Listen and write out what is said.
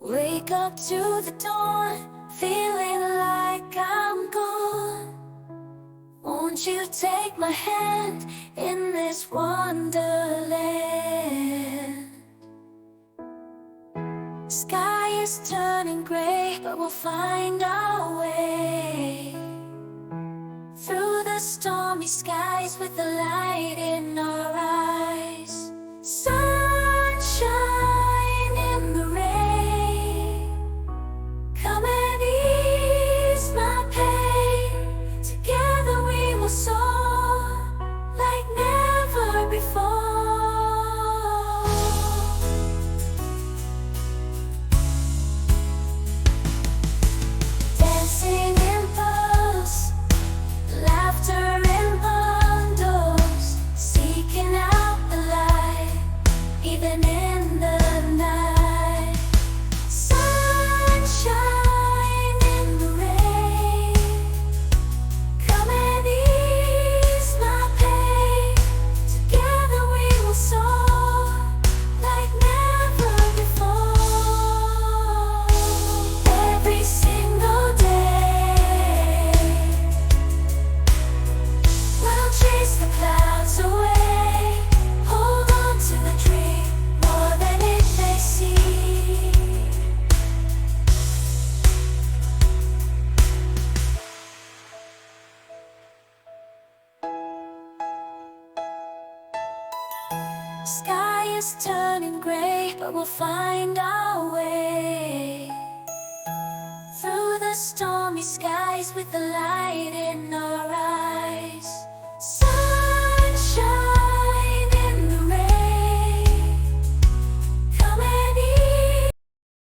Wake up to the dawn, feeling like I'm gone. Won't you take my hand in this wonderland? Sky is turning gray, but we'll find our way through the stormy skies with the light in our eyes. Sunshine in the rain, come and ease my pain. Together we will soar like never before. Dancing in pearls, laughter in bundles, seeking out the light, even in the night. Sunshine in the rain, come and ease my pain. Together we will soar like never before. Every single day we'll chase the clouds away. Hold on to the dream more than it may seem. Sky is turning gray, but we'll find our way through the stormy skies with the light